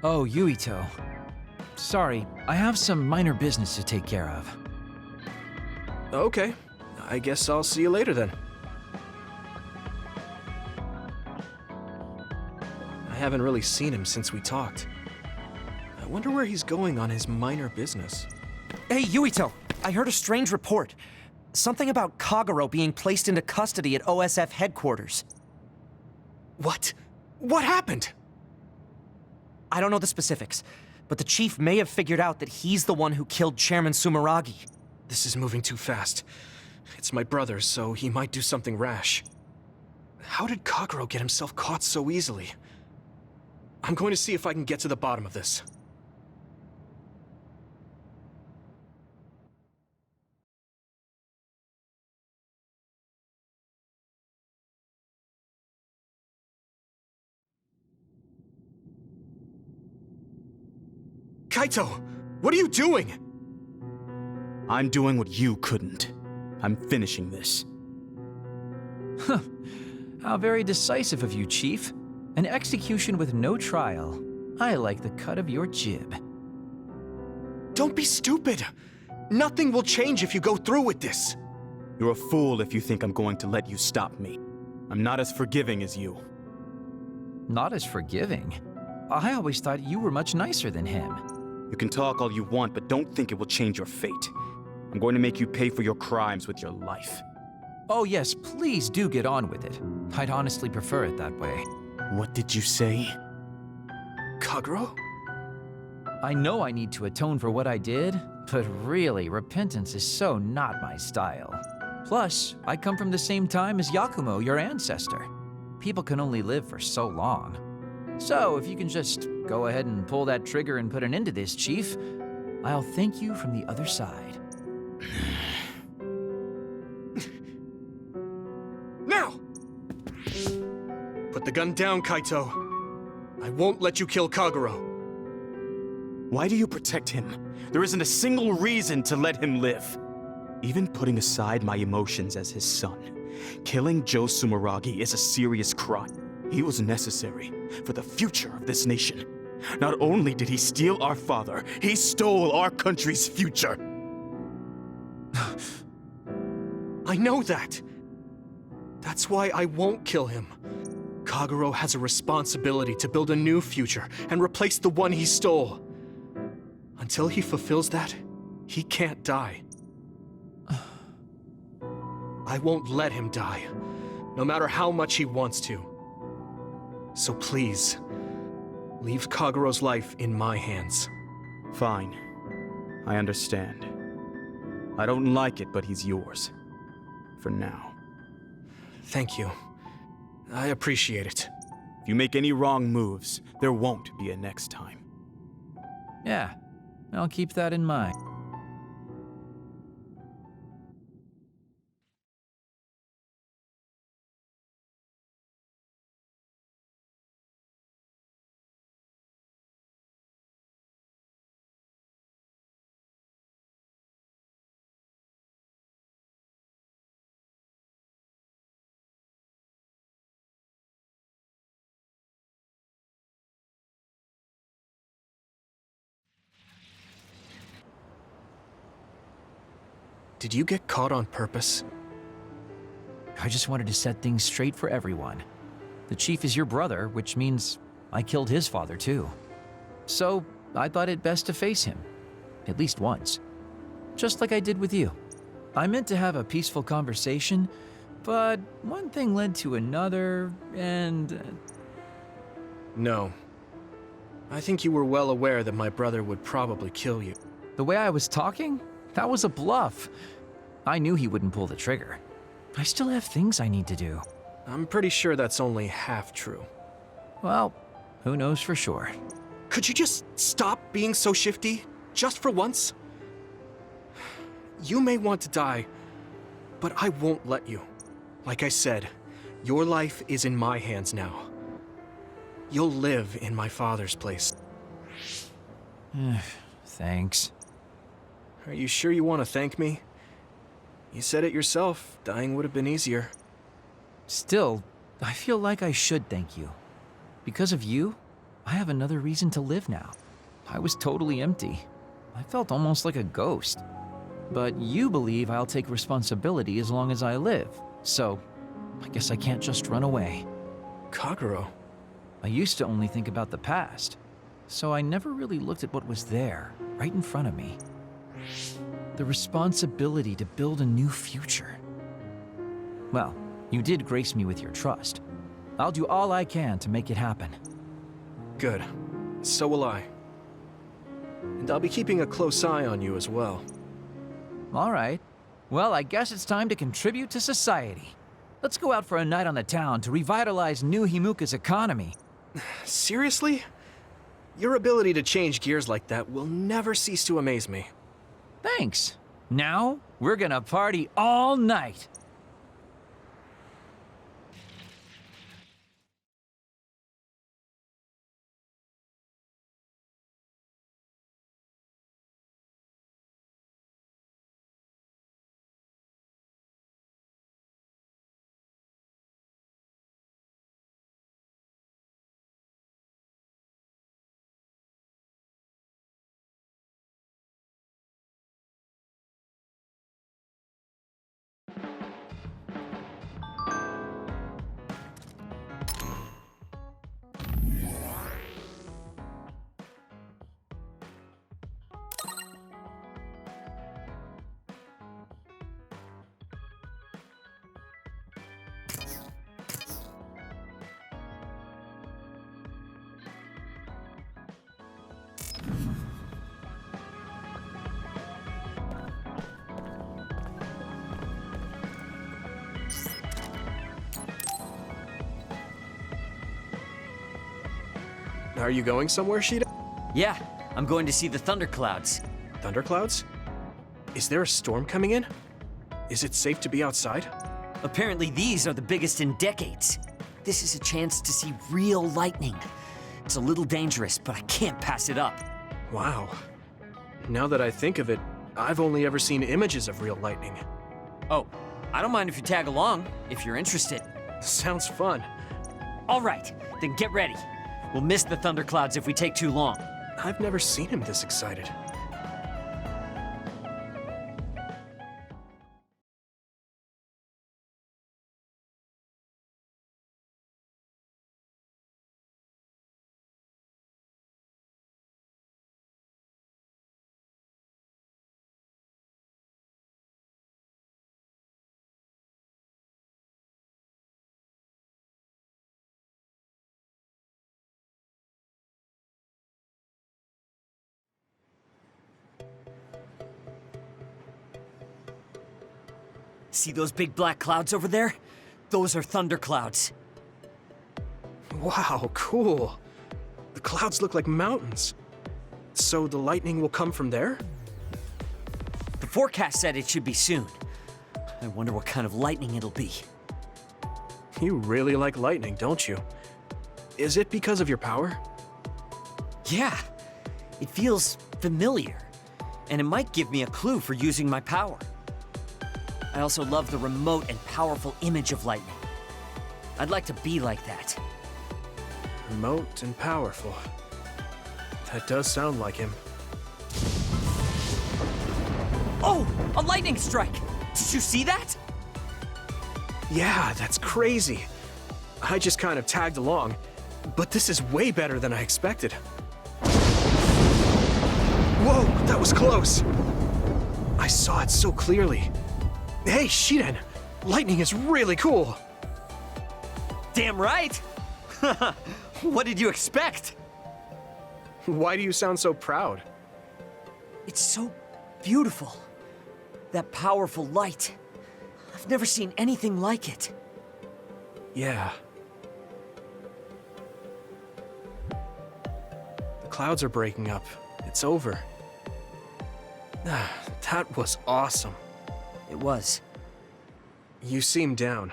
Oh, Yuito. Sorry, I have some minor business to take care of. Okay, I guess I'll see you later then. I haven't really seen him since we talked. I wonder where he's going on his minor business. Hey, Yuito! I heard a strange report. Something about Kagero being placed into custody at OSF headquarters. What? What happened? I don't know the specifics, but the chief may have figured out that he's the one who killed Chairman Sumeragi. This is moving too fast. It's my brother, so he might do something rash. How did Kagero get himself caught so easily? I'm going to see if I can get to the bottom of this. Kaito! What are you doing? I'm doing what you couldn't. I'm finishing this. How very decisive of you, Chief. An execution with no trial. I like the cut of your jib. Don't be stupid! Nothing will change if you go through with this! You're a fool if you think I'm going to let you stop me. I'm not as forgiving as you. Not as forgiving? I always thought you were much nicer than him. You can talk all you want, but don't think it will change your fate. I'm going to make you pay for your crimes with your life. Oh yes, please do get on with it. I'd honestly prefer it that way. What did you say? Kagero? I know I need to atone for what I did, but really, repentance is so not my style. Plus, I come from the same time as Yakumo, your ancestor. People can only live for so long. So, if you can just go ahead and pull that trigger and put an end to this, Chief, I'll thank you from the other side. Now! Put the gun down, Kaito. I won't let you kill Kagero. Why do you protect him? There isn't a single reason to let him live. Even putting aside my emotions as his son, killing Joe Sumeragi is a serious crime. He was necessary for the future of this nation. Not only did he steal our father, he stole our country's future. I know that. That's why I won't kill him. Kagero has a responsibility to build a new future and replace the one he stole. Until he fulfills that, he can't die. I won't let him die, no matter how much he wants to. So please, leave Kagero's life in my hands. Fine. I understand. I don't like it, but he's yours. For now. Thank you. I appreciate it. If you make any wrong moves, there won't be a next time. Yeah, I'll keep that in mind. Did you get caught on purpose? I just wanted to set things straight for everyone. The Chief is your brother, which means I killed his father too. So, I thought it best to face him. At least once. Just like I did with you. I meant to have a peaceful conversation, but one thing led to another, and... No. I think you were well aware that my brother would probably kill you. The way I was talking? That was a bluff. I knew he wouldn't pull the trigger. I still have things I need to do. I'm pretty sure that's only half true. Well, who knows for sure. Could you just stop being so shifty? Just for once? You may want to die, but I won't let you. Like I said, your life is in my hands now. You'll live in my father's place. Thanks. Are you sure you want to thank me? You said it yourself, dying would have been easier. Still, I feel like I should thank you. Because of you, I have another reason to live now. I was totally empty. I felt almost like a ghost. But you believe I'll take responsibility as long as I live, so I guess I can't just run away. Kagero. I used to only think about the past, so I never really looked at what was there, right in front of me. The responsibility to build a new future. Well, you did grace me with your trust. I'll do all I can to make it happen. Good. So will I. And I'll be keeping a close eye on you as well. All right. Well, I guess it's time to contribute to society. Let's go out for a night on the town to revitalize New Himuka's economy. Seriously? Your ability to change gears like that will never cease to amaze me. Thanks. Now, we're gonna party all night. Are you going somewhere, Shida? Yeah, I'm going to see the thunderclouds. Thunderclouds? Is there a storm coming in? Is it safe to be outside? Apparently these are the biggest in decades. This is a chance to see real lightning. It's a little dangerous, but I can't pass it up. Wow. Now that I think of it, I've only ever seen images of real lightning. Oh, I don't mind if you tag along, if you're interested. Sounds fun. All right, then get ready. We'll miss the thunderclouds if we take too long. I've never seen him this excited. See those big black clouds over there? Those are thunderclouds. Wow, cool. The clouds look like mountains. So the lightning will come from there? The forecast said it should be soon. I wonder what kind of lightning it'll be. You really like lightning, don't you? Is it because of your power? Yeah, it feels familiar, and it might give me a clue for using my power. I also love the remote and powerful image of lightning. I'd like to be like that. Remote and powerful. That does sound like him. Oh, a lightning strike! Did you see that? Yeah, that's crazy. I just kind of tagged along, but this is way better than I expected. Whoa, that was close. I saw it so clearly. Hey, Shiden, lightning is really cool. Damn right! What did you expect? Why do you sound so proud? It's so beautiful. That powerful light. I've never seen anything like it. Yeah. The clouds are breaking up. It's over. That was awesome. It was. You seem down.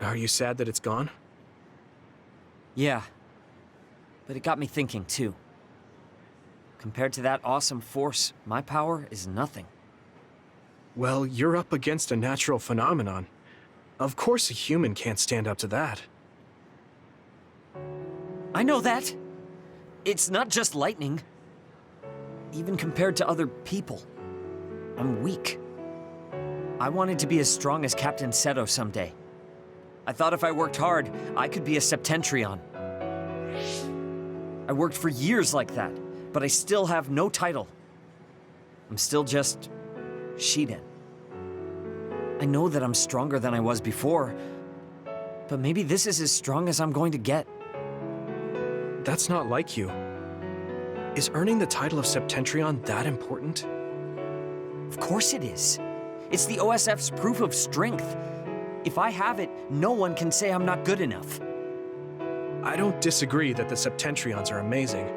Are you sad that it's gone? Yeah. But it got me thinking, too. Compared to that awesome force, my power is nothing. Well, you're up against a natural phenomenon. Of course a human can't stand up to that. I know that. It's not just lightning. Even compared to other people, I'm weak. I wanted to be as strong as Captain Seto someday. I thought if I worked hard, I could be a Septentrion. I worked for years like that, but I still have no title. I'm still just Shiden. I know that I'm stronger than I was before, but maybe this is as strong as I'm going to get. That's not like you. Is earning the title of Septentrion that important? Of course it is. It's the OSF's proof of strength. If I have it, no one can say I'm not good enough. I don't disagree that the Septentrions are amazing,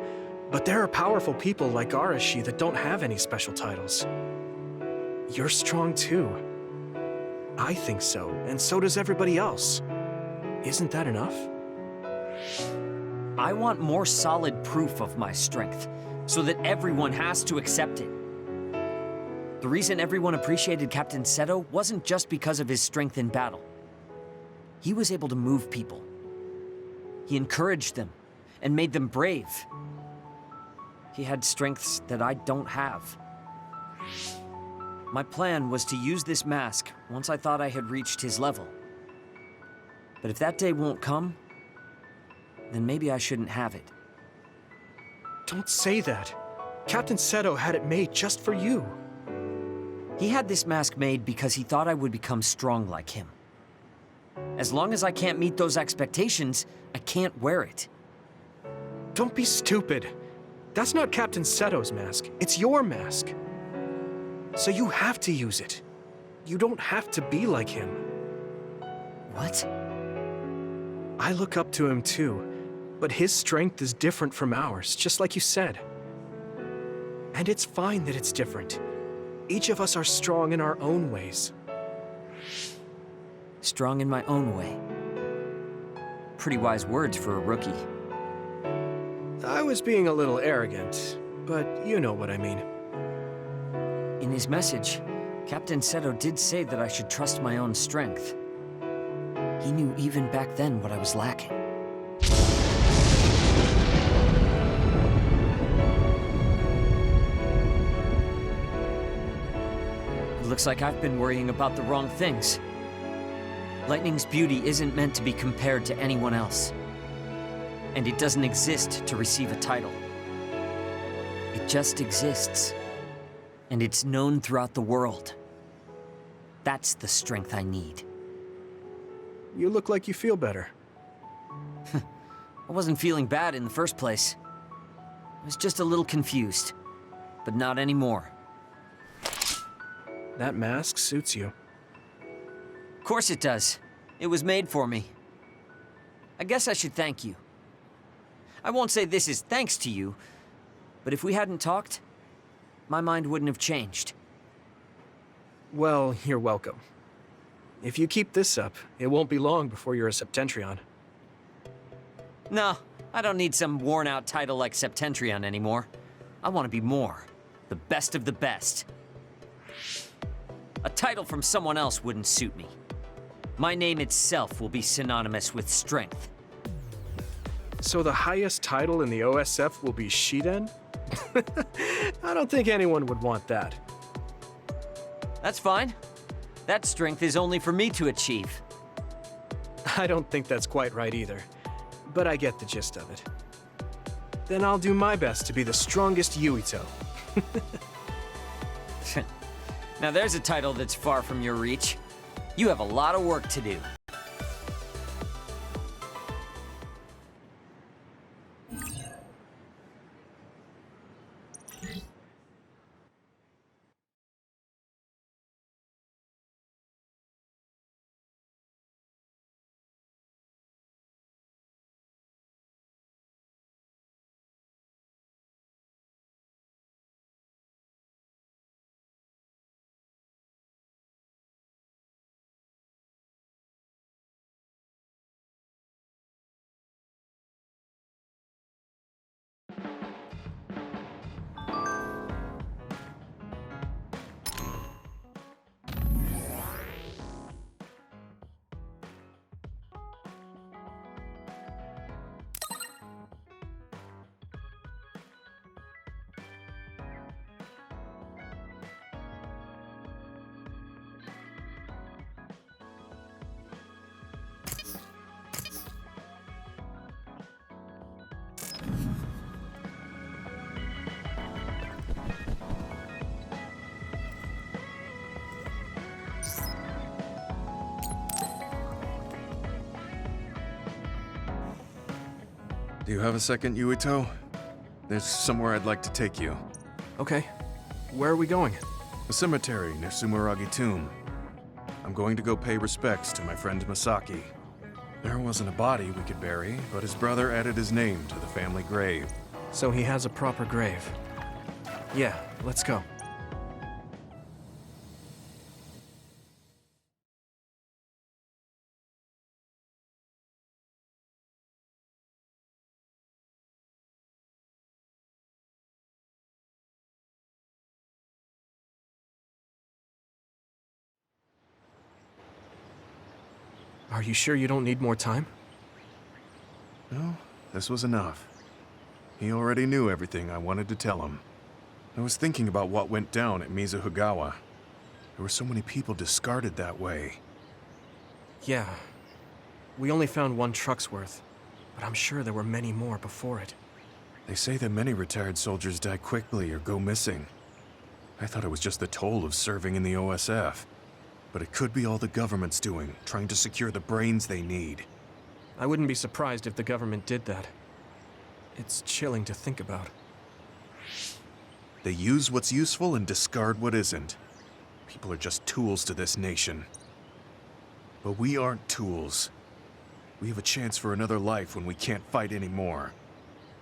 but there are powerful people like Arashi that don't have any special titles. You're strong too. I think so, and so does everybody else. Isn't that enough? I want more solid proof of my strength, so that everyone has to accept it. The reason everyone appreciated Captain Seto wasn't just because of his strength in battle. He was able to move people. He encouraged them and made them brave. He had strengths that I don't have. My plan was to use this mask once I thought I had reached his level. But if that day won't come, then maybe I shouldn't have it. Don't say that. Captain Seto had it made just for you. He had this mask made because he thought I would become strong like him. As long as I can't meet those expectations, I can't wear it. Don't be stupid. That's not Captain Seto's mask. It's your mask. So you have to use it. You don't have to be like him. What? I look up to him too, but his strength is different from ours, just like you said. And it's fine that it's different. Each of us are strong in our own ways. Strong in my own way. Pretty wise words for a rookie. I was being a little arrogant, but you know what I mean. In his message, Captain Seto did say that I should trust my own strength. He knew even back then what I was lacking. It looks like I've been worrying about the wrong things. Lightning's beauty isn't meant to be compared to anyone else. And it doesn't exist to receive a title. It just exists. And it's known throughout the world. That's the strength I need. You look like you feel better. I wasn't feeling bad in the first place. I was just a little confused. But not anymore. That mask suits you. Of course it does. It was made for me. I guess I should thank you. I won't say this is thanks to you, but if we hadn't talked, my mind wouldn't have changed. Well, you're welcome. If you keep this up, it won't be long before you're a Septentrion. No, I don't need some worn-out title like Septentrion anymore. I want to be more. The best of the best. A title from someone else wouldn't suit me. My name itself will be synonymous with strength. So the highest title in the OSF will be Shiden? I don't think anyone would want that. That's fine. That strength is only for me to achieve. I don't think that's quite right either, but I get the gist of it. Then I'll do my best to be the strongest Yuito. Now there's a title that's far from your reach. You have a lot of work to do. Do you have a second, Yuito? There's somewhere I'd like to take you. Okay. Where are we going? A cemetery near Sumeragi Tomb. I'm going to go pay respects to my friend Masaki. There wasn't a body we could bury, but his brother added his name to the family grave. So he has a proper grave. Yeah, let's go. Are you sure you don't need more time? No, this was enough. He already knew everything I wanted to tell him. I was thinking about what went down at Mizuhigawa. There were so many people discarded that way. Yeah. We only found one truck's worth, but I'm sure there were many more before it. They say that many retired soldiers die quickly or go missing. I thought it was just the toll of serving in the OSF. But it could be all the government's doing, trying to secure the brains they need. I wouldn't be surprised if the government did that. It's chilling to think about. They use what's useful and discard what isn't. People are just tools to this nation. But we aren't tools. We have a chance for another life when we can't fight anymore.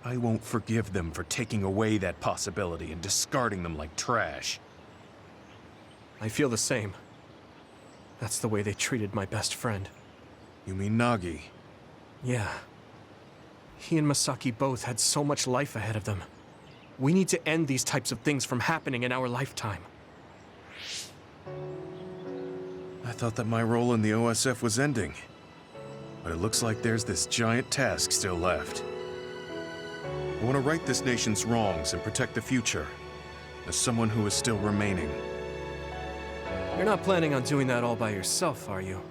I won't forgive them for taking away that possibility and discarding them like trash. I feel the same. That's the way they treated my best friend. You mean Nagi? Yeah. He and Masaki both had so much life ahead of them. We need to end these types of things from happening in our lifetime. I thought that my role in the OSF was ending. But it looks like there's this giant task still left. I want to right this nation's wrongs and protect the future, as someone who is still remaining. You're not planning on doing that all by yourself, are you?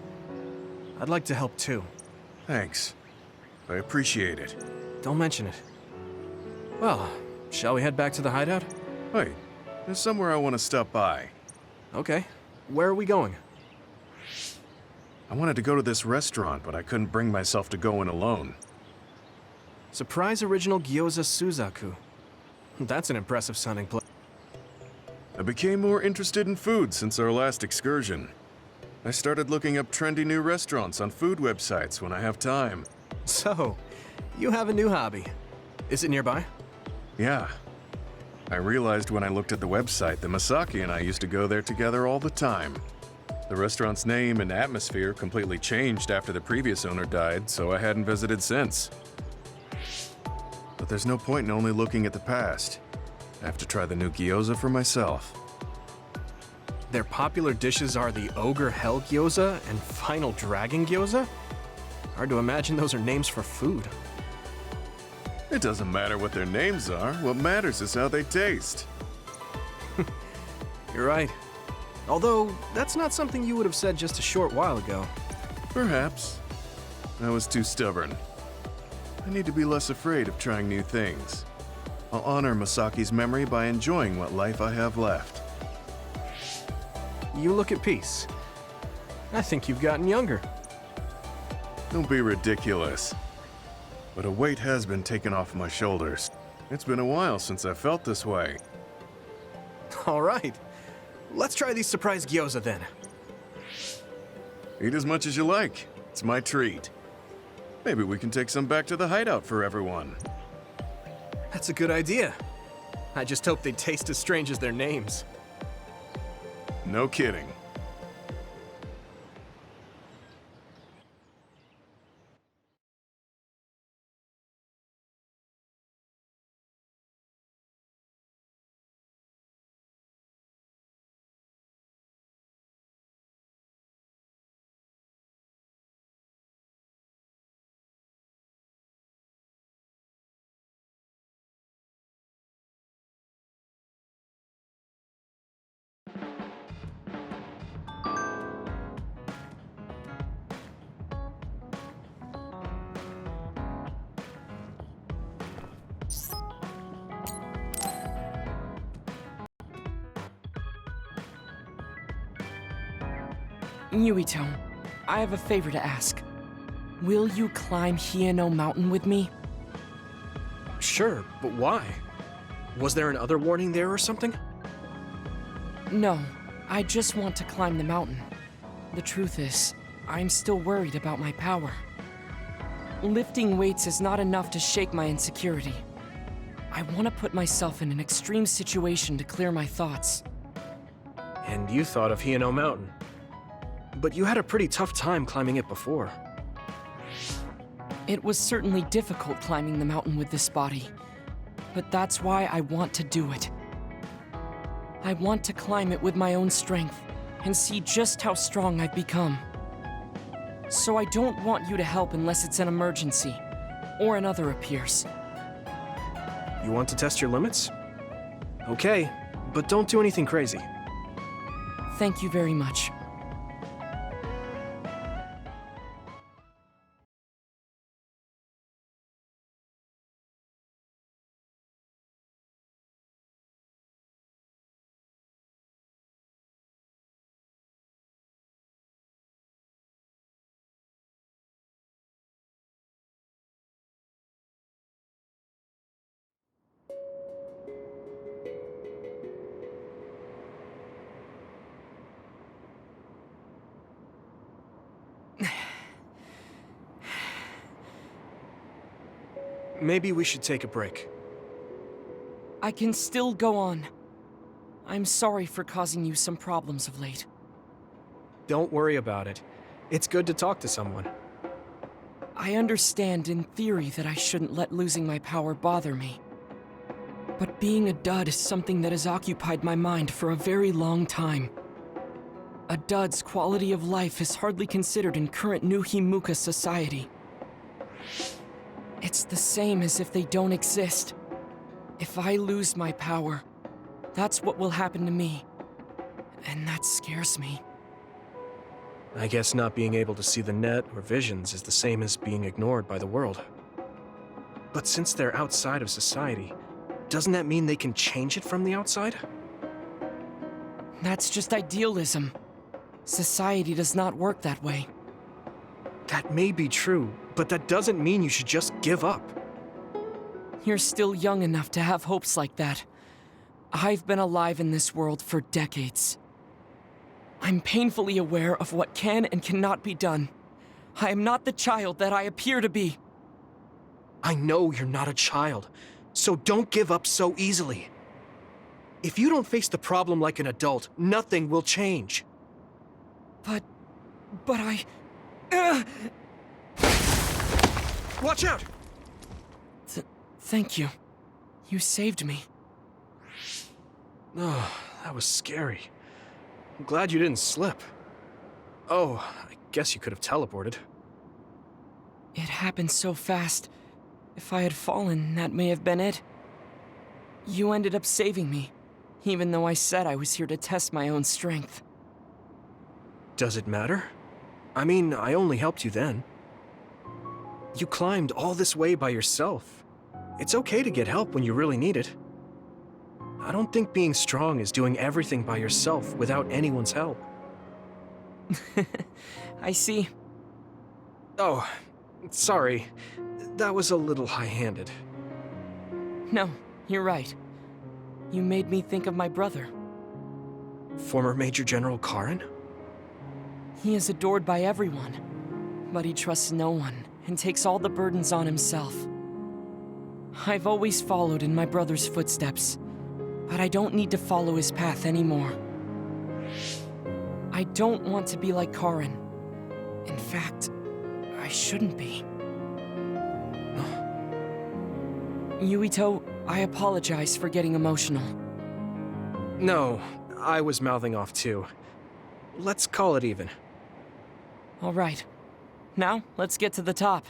I'd like to help too. Thanks. I appreciate it. Don't mention it. Well, shall we head back to the hideout? Wait, there's somewhere I want to stop by. Okay. Where are we going? I wanted to go to this restaurant, but I couldn't bring myself to go in alone. Surprise original gyoza Suzaku. That's an impressive sounding place. I became more interested in food since our last excursion. I started looking up trendy new restaurants on food websites when I have time. So, you have a new hobby. Is it nearby? Yeah. I realized when I looked at the website that Masaki and I used to go there together all the time. The restaurant's name and atmosphere completely changed after the previous owner died, so I hadn't visited since. But there's no point in only looking at the past. I have to try the new gyoza for myself. Their popular dishes are the Ogre Hell Gyoza and Final Dragon Gyoza? Hard to imagine those are names for food. It doesn't matter what their names are. What matters is how they taste. You're right. Although, that's not something you would have said just a short while ago. Perhaps. I was too stubborn. I need to be less afraid of trying new things. I'll honor Masaki's memory by enjoying what life I have left. You look at peace. I think you've gotten younger. Don't be ridiculous. But a weight has been taken off my shoulders. It's been a while since I felt this way. All right. Let's try these surprise gyoza then. Eat as much as you like. It's my treat. Maybe we can take some back to the hideout for everyone. That's a good idea. I just hope they taste as strange as their names. No kidding. Yuito, I have a favor to ask. Will you climb Hieno Mountain with me? Sure, but why? Was there an other warning there or something? No, I just want to climb the mountain. The truth is, I'm still worried about my power. Lifting weights is not enough to shake my insecurity. I want to put myself in an extreme situation to clear my thoughts. And you thought of Hino Mountain. But you had a pretty tough time climbing it before. It was certainly difficult climbing the mountain with this body, but that's why I want to do it. I want to climb it with my own strength and see just how strong I've become. So I don't want you to help unless it's an emergency, or another appears. You want to test your limits? Okay, but don't do anything crazy. Thank you very much. Maybe we should take a break. I can still go on. I'm sorry for causing you some problems of late. Don't worry about it. It's good to talk to someone. I understand in theory that I shouldn't let losing my power bother me. But being a dud is something that has occupied my mind for a very long time. A dud's quality of life is hardly considered in current New Himuka society. It's the same as if they don't exist. If I lose my power, that's what will happen to me. And that scares me. I guess not being able to see the net or visions is the same as being ignored by the world. But since they're outside of society, doesn't that mean they can change it from the outside? That's just idealism. Society does not work that way. That may be true, but that doesn't mean you should just give up. You're still young enough to have hopes like that. I've been alive in this world for decades. I'm painfully aware of what can and cannot be done. I am not the child that I appear to be. I know you're not a child, so don't give up so easily. If you don't face the problem like an adult, nothing will change. But I... Watch out! Thank you. You saved me. Oh, that was scary. I'm glad you didn't slip. Oh, I guess you could have teleported. It happened so fast. If I had fallen, that may have been it. You ended up saving me, even though I said I was here to test my own strength. Does it matter? I mean, I only helped you then. You climbed all this way by yourself. It's okay to get help when you really need it. I don't think being strong is doing everything by yourself without anyone's help. I see. Oh, sorry. That was a little high-handed. No, you're right. You made me think of my brother. Former Major General Karin? He is adored by everyone, but he trusts no one and takes all the burdens on himself. I've always followed in my brother's footsteps, but I don't need to follow his path anymore. I don't want to be like Karin. In fact, I shouldn't be. Yuito, I apologize for getting emotional. No, I was mouthing off too. Let's call it even. All right. Now, let's get to the top.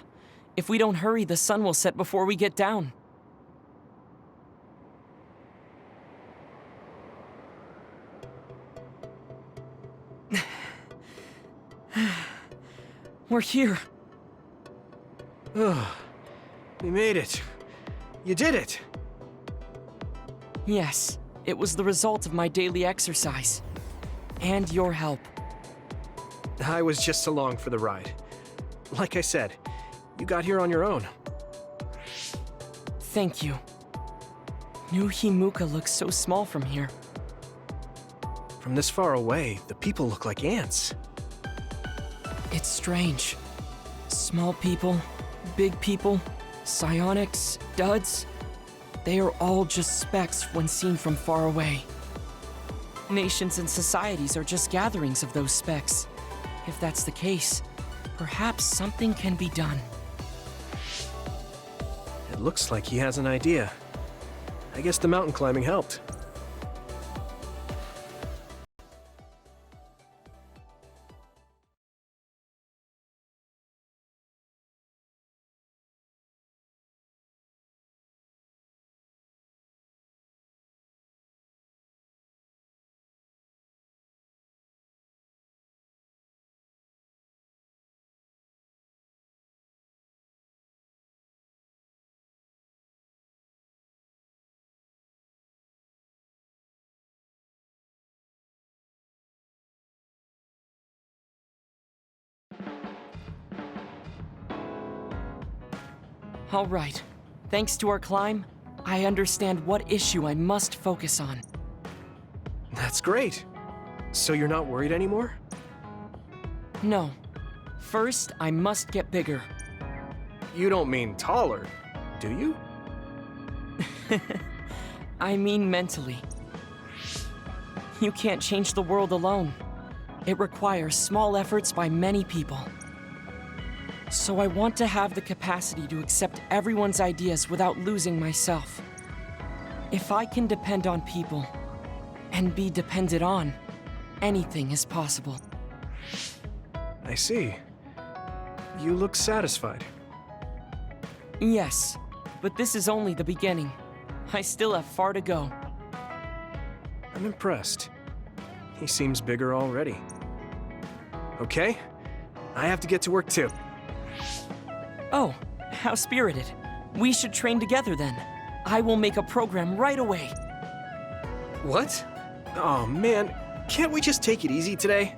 If we don't hurry, the sun will set before we get down. We're here. Oh, we made it. You did it. Yes, it was the result of my daily exercise. And your help. I was just along for the ride. Like I said, you got here on your own. Thank you. New Himuka looks so small from here. From this far away, the people look like ants. It's strange. Small people, big people, psionics, duds. They are all just specks when seen from far away. Nations and societies are just gatherings of those specks. If that's the case, perhaps something can be done. It looks like he has an idea. I guess the mountain climbing helped. All right. Thanks to our climb, I understand what issue I must focus on. That's great. So you're not worried anymore? No. First, I must get bigger. You don't mean taller, do you? I mean mentally. You can't change the world alone. It requires small efforts by many people. So I want to have the capacity to accept everyone's ideas without losing myself. If I can depend on people, and be depended on, anything is possible. I see. You look satisfied. Yes, but this is only the beginning. I still have far to go. I'm impressed. He seems bigger already. Okay, I have to get to work too. Oh, how spirited. We should train together then. I will make a program right away. What? Oh man, can't we just take it easy today?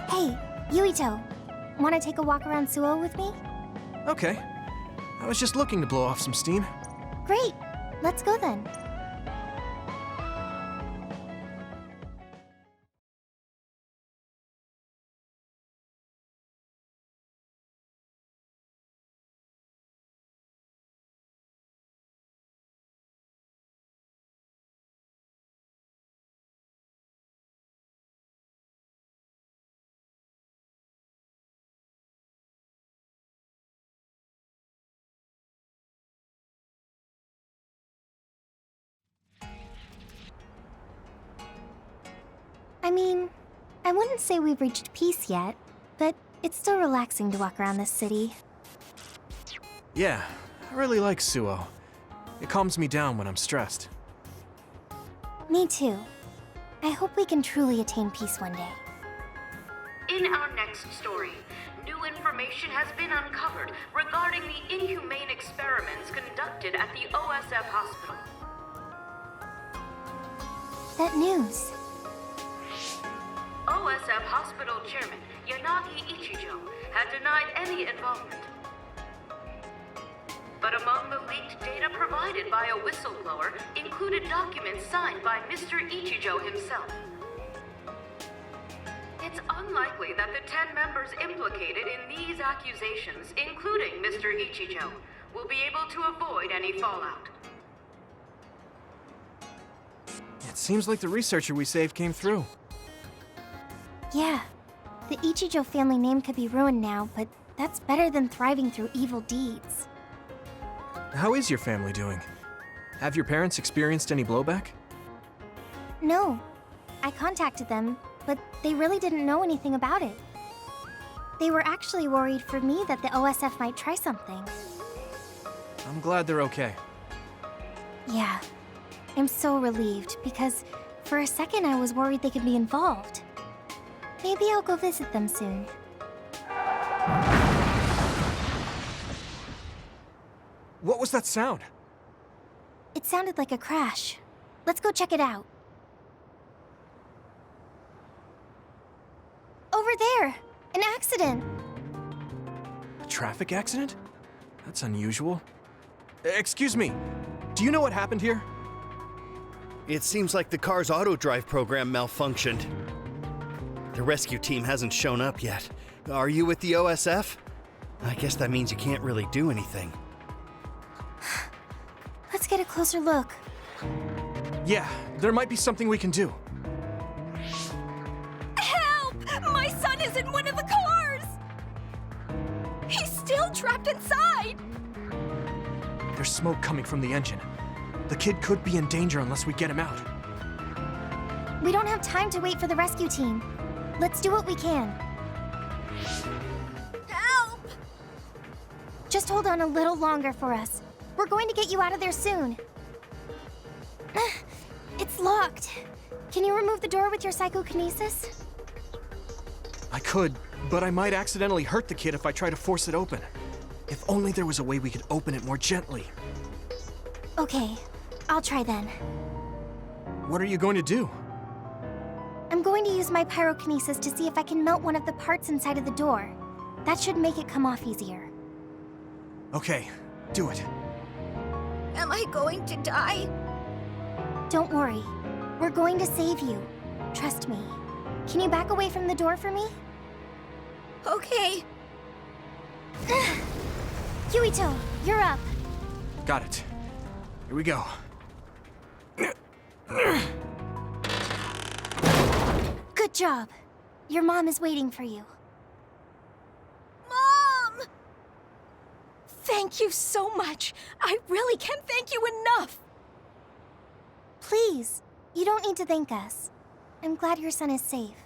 Hey, Yuito. Want to take a walk around Suo with me? Okay. I was just looking to blow off some steam. Great. Let's go then. I mean, I wouldn't say we've reached peace yet, but it's still relaxing to walk around this city. Yeah, I really like Suo. It calms me down when I'm stressed. Me too. I hope we can truly attain peace one day. in our next story, new information has been uncovered regarding the inhumane experiments conducted at the OSF hospital. That news. OSF hospital chairman Yanagi Ichijo had denied any involvement. But among the leaked data provided by a whistleblower included documents signed by Mr. Ichijo himself. It's unlikely that the 10 members implicated in these accusations, including Mr. Ichijo, will be able to avoid any fallout. It seems like the researcher we saved came through. Yeah. The Ichijo family name could be ruined now, but that's better than thriving through evil deeds. How is your family doing? Have your parents experienced any blowback? No. I contacted them, but they really didn't know anything about it. They were actually worried for me that the OSF might try something. I'm glad they're okay. Yeah. I'm so relieved, because for a second I was worried they could be involved. Maybe I'll go visit them soon. What was that sound? It sounded like a crash. Let's go check it out. Over there! An accident! A traffic accident? That's unusual. Excuse me, do you know what happened here? It seems like the car's auto-drive program malfunctioned. The rescue team hasn't shown up yet. Are you with the OSF? I guess that means you can't really do anything. Let's get a closer look. Yeah, there might be something we can do. Help! My son is in one of the cars! He's still trapped inside! There's smoke coming from the engine. The kid could be in danger unless we get him out. We don't have time to wait for the rescue team. Let's do what we can. Help! Just hold on a little longer for us. We're going to get you out of there soon. It's locked. Can you remove the door with your psychokinesis? I could, but I might accidentally hurt the kid if I try to force it open. If only there was a way we could open it more gently. Okay, I'll try then. What are you going to do? I'm going to use my pyrokinesis to see if I can melt one of the parts inside of the door. That should make it come off easier. Okay, do it. Am I going to die? Don't worry. We're going to save you. Trust me. Can you back away from the door for me? Okay. Yuito, you're up. Got it. Here we go. Good job. Your mom is waiting for you. Mom! Thank you so much. I really can't thank you enough. Please, you don't need to thank us. I'm glad your son is safe.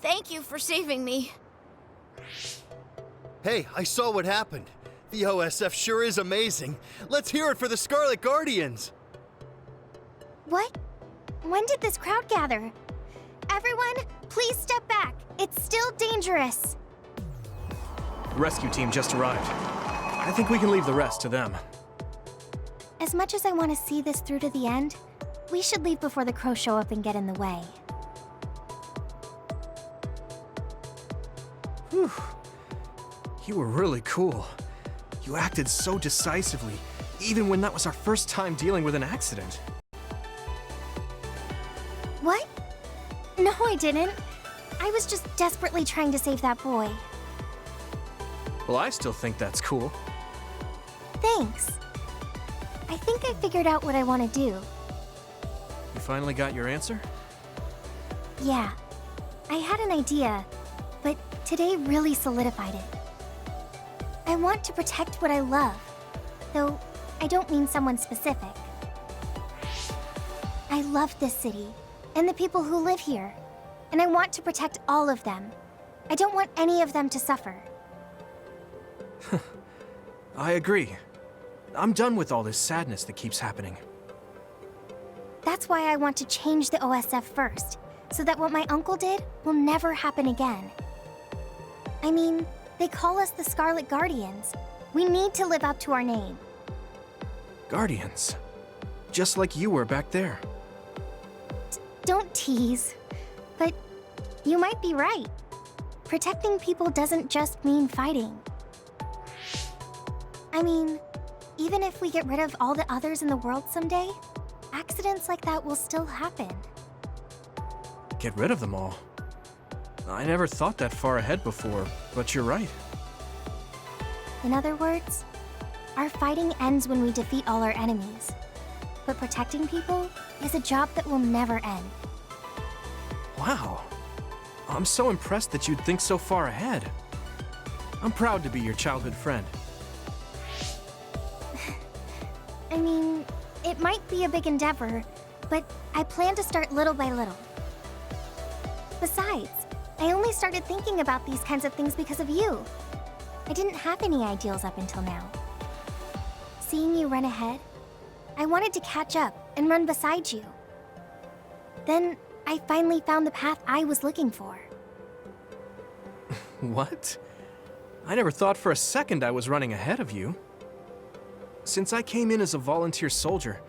Thank you for saving me. Hey, I saw what happened. The OSF sure is amazing. Let's hear it for the Scarlet Guardians. What? When did this crowd gather? Everyone, please step back. It's still dangerous. The rescue team just arrived. I think we can leave the rest to them. As much as I want to see this through to the end, we should leave before the crows show up and get in the way. Whew. You were really cool. You acted so decisively, even when that was our first time dealing with an accident. What? No, I didn't. I was just desperately trying to save that boy. Well, I still think that's cool. Thanks. I think I figured out what I want to do. You finally got your answer? Yeah. I had an idea, but today really solidified it. I want to protect what I love, though I don't mean someone specific. I love this city, and the people who live here, and I want to protect all of them. I don't want any of them to suffer. I agree. I'm done with all this sadness that keeps happening. That's why I want to change the OSF first, so that what my uncle did will never happen again. I mean, they call us the Scarlet Guardians. We need to live up to our name. Guardians. Just like you were back there. Don't tease. But you might be right. Protecting people doesn't just mean fighting. I mean, even if we get rid of all the others in the world someday, accidents like that will still happen. Get rid of them all. I never thought that far ahead before, but you're right. In other words, our fighting ends when we defeat all our enemies. But protecting people is a job that will never end. Wow. I'm so impressed that you'd think so far ahead. I'm proud to be your childhood friend. I mean, it might be a big endeavor, but I plan to start little by little. Besides, I only started thinking about these kinds of things because of you. I didn't have any ideals up until now. Seeing you run ahead, I wanted to catch up and run beside you. Then I finally found the path I was looking for. What? I never thought for a second I was running ahead of you. Since I came in as a volunteer soldier,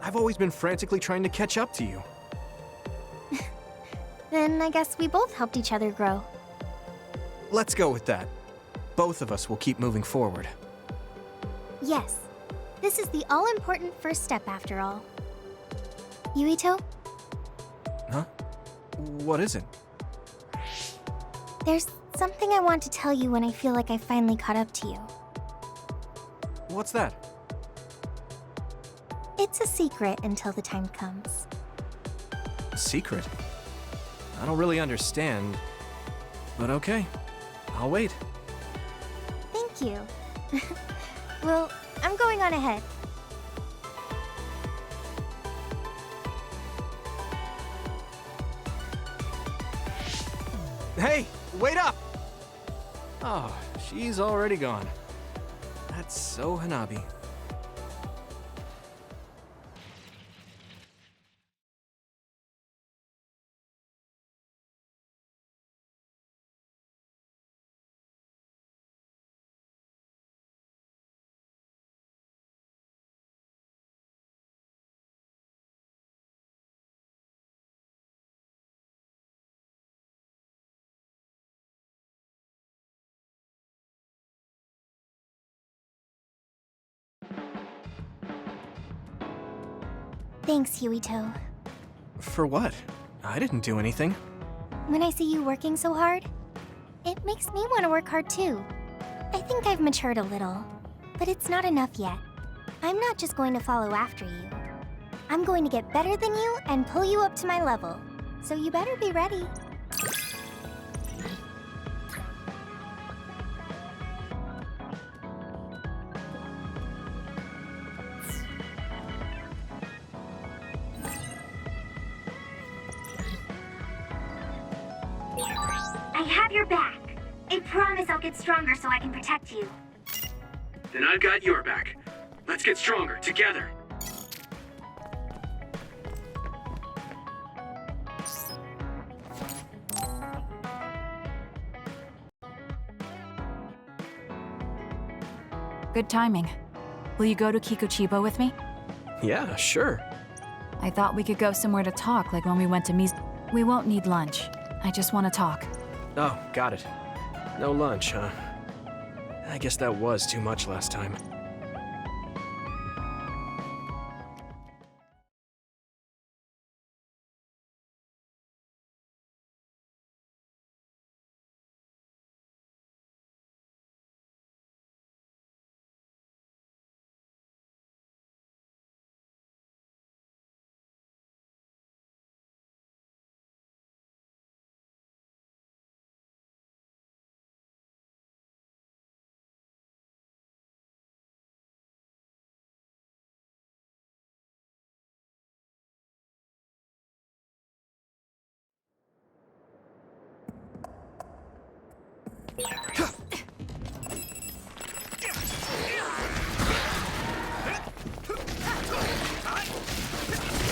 I've always been frantically trying to catch up to you. Then I guess we both helped each other grow. Let's go with that. Both of us will keep moving forward. Yes. This is the all-important first step after all. Yuito, Huh? What is it? there's something I want to tell you when I feel like I finally caught up to you. What's that? It's a secret until the time comes. A secret? I don't really understand, but okay. I'll wait. Thank you. Well, I'm going on ahead. Hey, wait up! Oh, she's already gone. That's so Hanabi. Thanks, Yuito. For what? I didn't do anything. When I see you working so hard, it makes me want to work hard too. I think I've matured a little, but it's not enough yet. I'm not just going to follow after you. I'm going to get better than you and pull you up to my level. So you better be ready. I have your back. I promise I'll get stronger so I can protect you. Then I've got your back. Let's get stronger together. Good timing. Will you go to Kikuchiba with me? Yeah, sure. I thought we could go somewhere to talk, like when we went to Mise. We won't need lunch. I just want to talk. Oh, got it. No lunch, huh? I guess that was too much last time.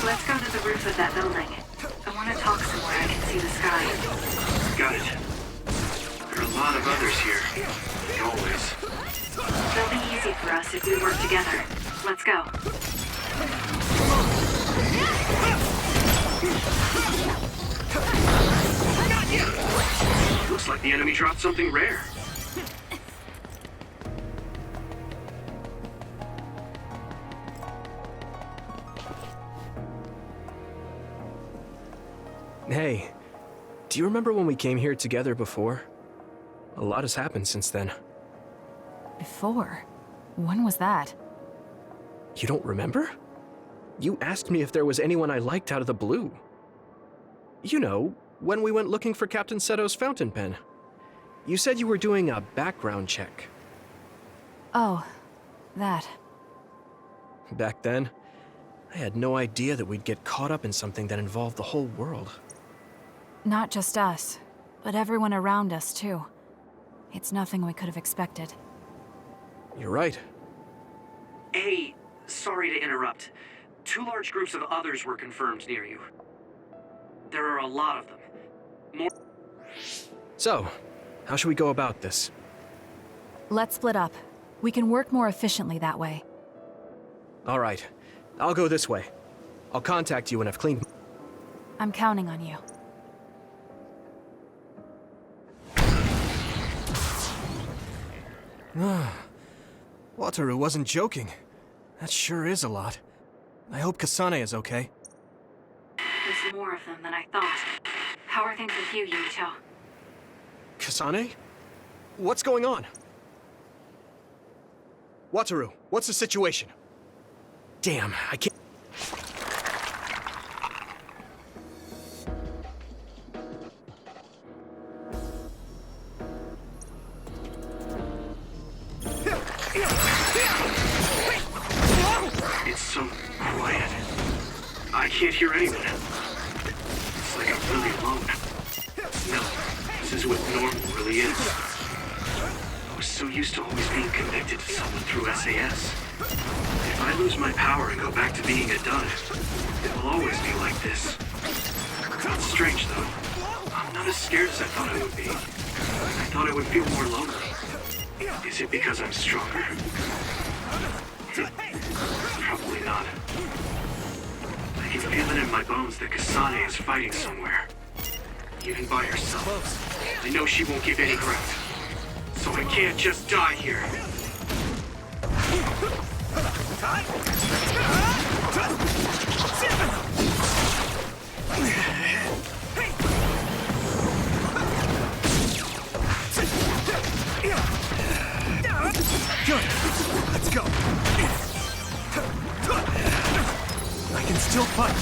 Let's go to the roof of that building. want to talk somewhere I can see the sky. Got it. There are a lot of others here. Like always. It'll be easy for us if we work together. Let's go. Looks like the enemy dropped something rare. Hey, do you remember when we came here together before? A lot has happened since then. Before? When was that? You don't remember? You asked me if there was anyone I liked out of the blue. You know, when we went looking for Captain Seto's fountain pen. You said you were doing a background check. Oh, that. Back then, I had no idea that we'd get caught up in something that involved the whole world. Not just us, but everyone around us, too. It's nothing we could have expected. You're right. Hey, sorry to interrupt. 2 large groups of others were confirmed near you. There are a lot of them. More. So, how should we go about this? Let's split up. We can work more efficiently that way. All right. I'll go this way. I'll contact you when I've cleaned... I'm counting on you. Wataru wasn't joking. That sure is a lot. I hope Kasane is okay. There's more of them than I thought. How are things with you, Yuito? Kasane? What's going on? Wataru, what's the situation? Damn, I can't... It's so quiet. I can't hear anyone. It's like I'm really alone. No, this is what normal really is. I was so used to always being connected to someone through SAS. If I lose my power and go back to being a dud, it will always be like this. It's strange, though. I'm not as scared as I thought I would be. I thought I would feel more lonely. Is it because I'm stronger? Probably not. I can feel it in my bones that Kasane is fighting somewhere. Even by herself. I know she won't give any ground. So I can't just die here. Good. Let's go. I can still fight.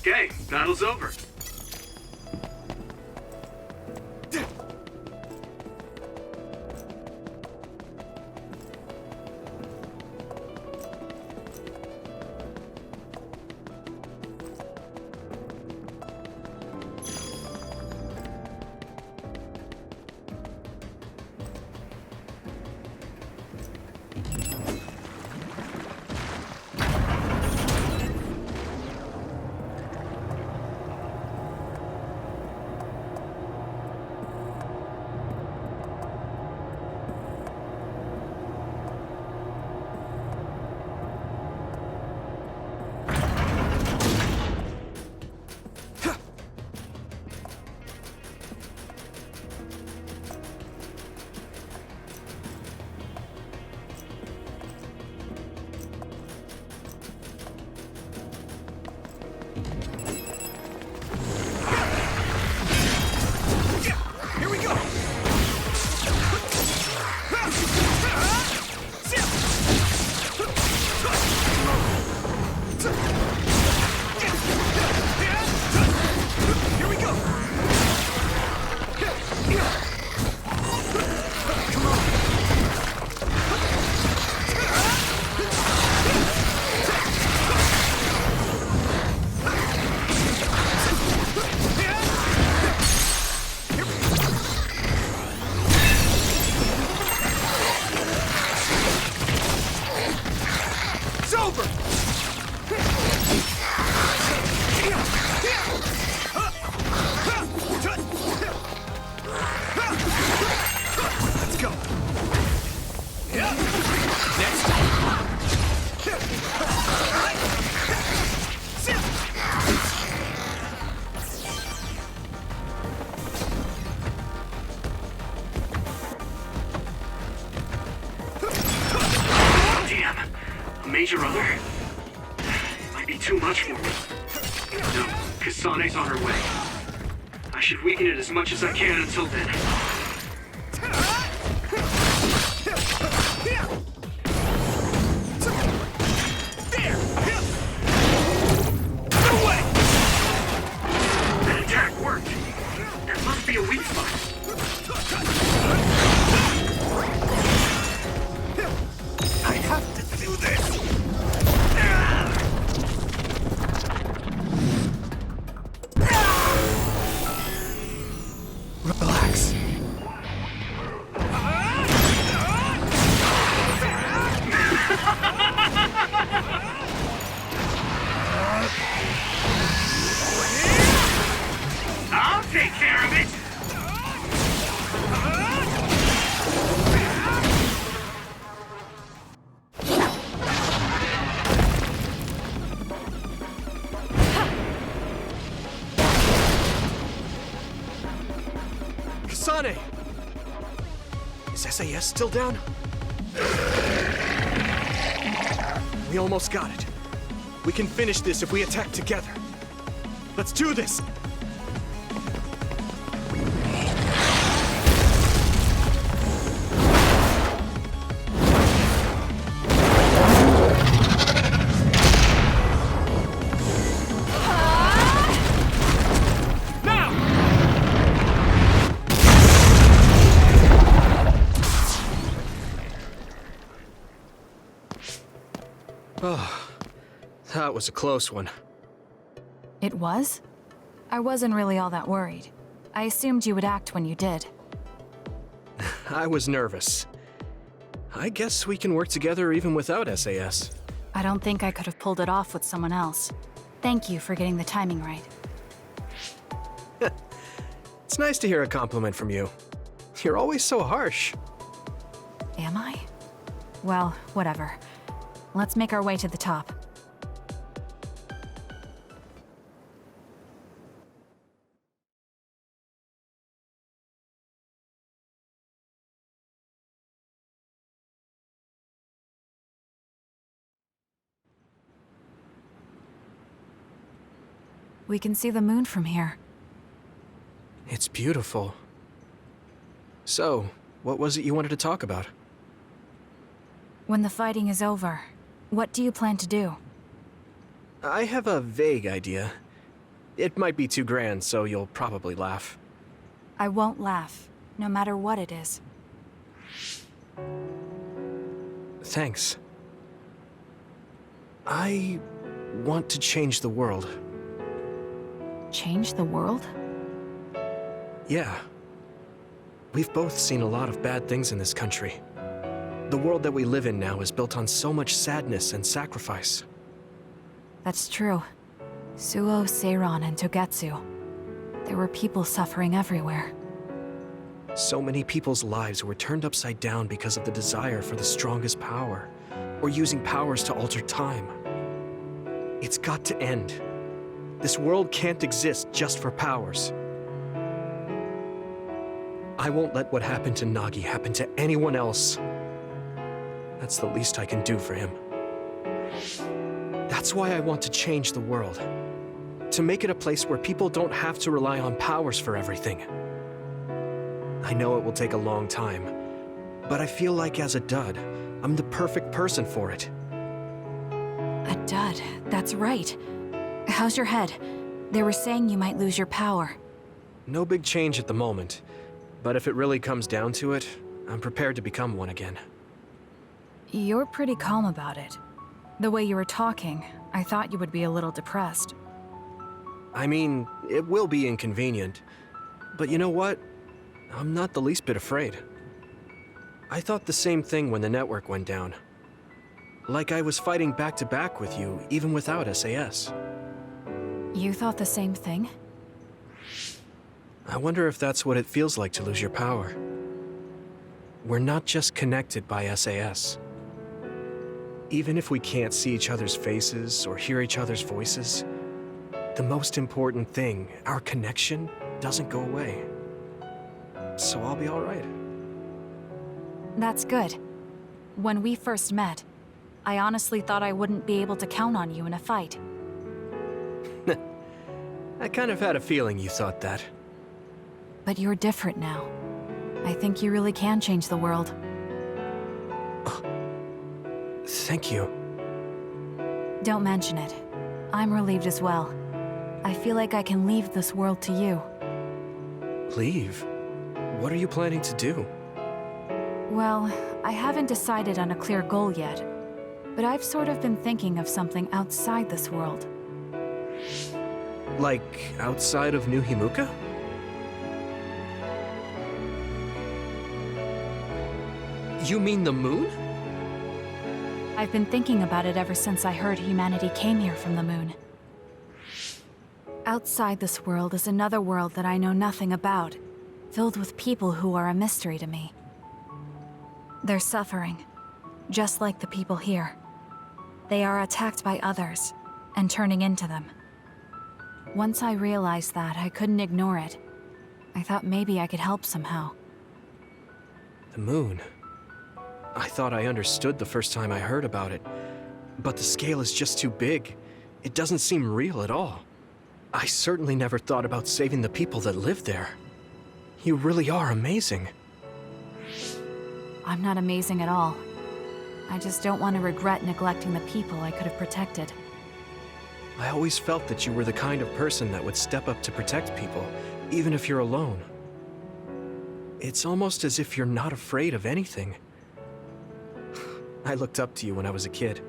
Okay, battle's over. go! Damn. A major other? Might be too much for me. No, Kasane's on her way. I should weaken it as much as I can until then. That attack worked. There must be a weak spot. I have to do this! Relax. I'll take care of it! Kasane! Is SAS still down? We almost got it. We can finish this if we attack together. Let's do this! Oh, that was a close one. It was? I wasn't really all that worried. I assumed you would act when you did. I was nervous. I guess we can work together even without SAS. I don't think I could have pulled it off with someone else. Thank you for getting the timing right. It's nice to hear a compliment from you. You're always so harsh. Am I? Well, whatever. Let's make our way to the top. We can see the moon from here. It's beautiful. So, what was it you wanted to talk about? When the fighting is over, what do you plan to do? I have a vague idea. It might be too grand, so you'll probably laugh. I won't laugh, no matter what it is. Thanks. I want to change the world. Change the world? Yeah. We've both seen a lot of bad things in this country. The world that we live in now is built on so much sadness and sacrifice. That's true. Suo, Seiran, and Togetsu. There were people suffering everywhere. So many people's lives were turned upside down because of the desire for the strongest power, or using powers to alter time. It's got to end. This world can't exist just for powers. I won't let what happened to Nagi happen to anyone else. That's the least I can do for him. That's why I want to change the world. To make it a place where people don't have to rely on powers for everything. I know it will take a long time, but I feel like as a dud, I'm the perfect person for it. A dud, that's right. How's your head? They were saying you might lose your power. No big change at the moment, but if it really comes down to it, I'm prepared to become one again. You're pretty calm about it. The way you were talking, I thought you would be a little depressed. I mean, it will be inconvenient, but you know what? I'm not the least bit afraid. I thought the same thing when the network went down. Like I was fighting back-to-back with you, even without SAS. You thought the same thing? I wonder if that's what it feels like to lose your power. we're not just connected by SAS. Even if we can't see each other's faces or hear each other's voices, the most important thing, our connection, doesn't go away. So I'll be all right. That's good. When we first met, I honestly thought I wouldn't be able to count on you in a fight. I kind of had a feeling you thought that. But you're different now. I think you really can change the world. Thank you. Don't mention it. I'm relieved as well. I feel like I can leave this world to you. Leave? What are you planning to do? Well, I haven't decided on a clear goal yet, but I've sort of been thinking of something outside this world. Like, outside of New Himuka? You mean the moon? I've been thinking about it ever since I heard humanity came here from the moon. Outside this world is another world that I know nothing about, filled with people who are a mystery to me. They're suffering, just like the people here. They are attacked by others, and turning into them. Once I realized that, I couldn't ignore it. I thought maybe I could help somehow. The moon. I thought I understood the first time I heard about it, but the scale is just too big. It doesn't seem real at all. I certainly never thought about saving the people that live there. You really are amazing. I'm not amazing at all. I just don't want to regret neglecting the people I could have protected. I always felt that you were the kind of person that would step up to protect people, even if you're alone. It's almost as if you're not afraid of anything. I looked up to you when I was a kid.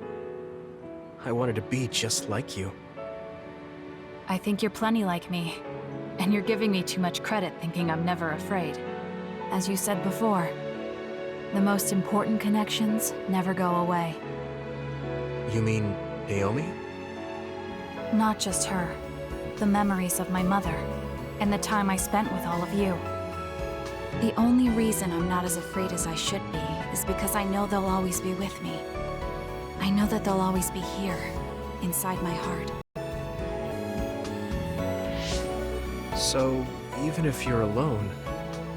I wanted to be just like you. I think you're plenty like me, and you're giving me too much credit thinking I'm never afraid. As you said before, the most important connections never go away. You mean Naomi? Not just her. The memories of my mother, and the time I spent with all of you. The only reason I'm not as afraid as I should be is because I know they'll always be with me. I know that they'll always be here, inside my heart. So, even if you're alone,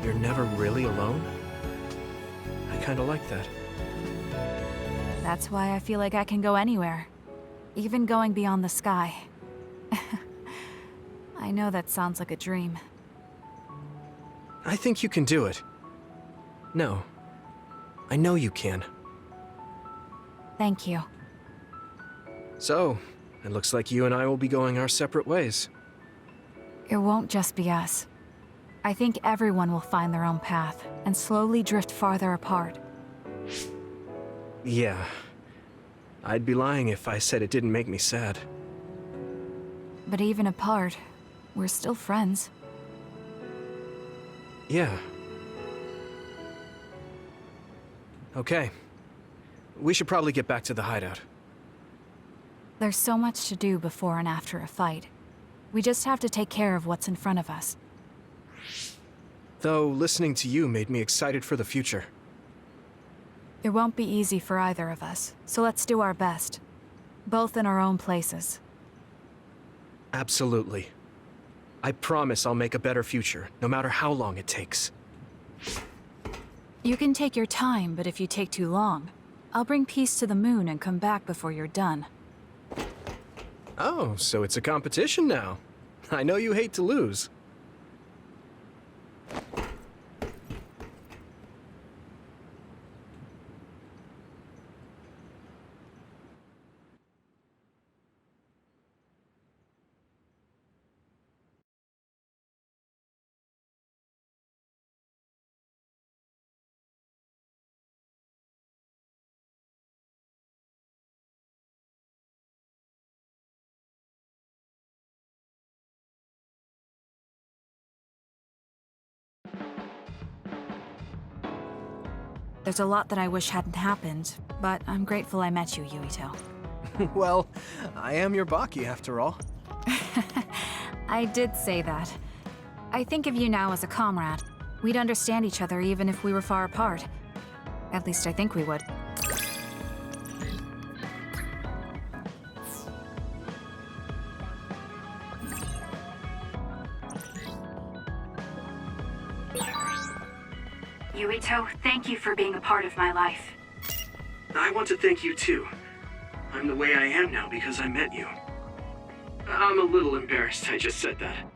you're never really alone? I kinda like that. That's why I feel like I can go anywhere. Even going beyond the sky. I know that sounds like a dream. I think you can do it. No. I know you can. Thank you. So, it looks like you and I will be going our separate ways. It won't just be us. I think everyone will find their own path and slowly drift farther apart. Yeah. I'd be lying if I said it didn't make me sad. But even apart, we're still friends. Yeah. Okay. We should probably get back to the hideout. There's so much to do before and after a fight. We just have to take care of what's in front of us. Though, listening to you made me excited for the future. It won't be easy for either of us, so let's do our best. Both in our own places. Absolutely. I promise I'll make a better future, no matter how long it takes. You can take your time, but if you take too long, I'll bring peace to the moon and come back before you're done. Oh, so it's a competition now. I know you hate to lose. There's a lot that I wish hadn't happened, but I'm grateful I met you, Yuito. Well, I am your Baki after all. I did say that. I think of you now as a comrade. We'd understand each other even if we were far apart. At least I think we would. Yuito, thank you for being a part of my life. I want to thank you too. I'm the way I am now because I met you. I'm a little embarrassed I just said that.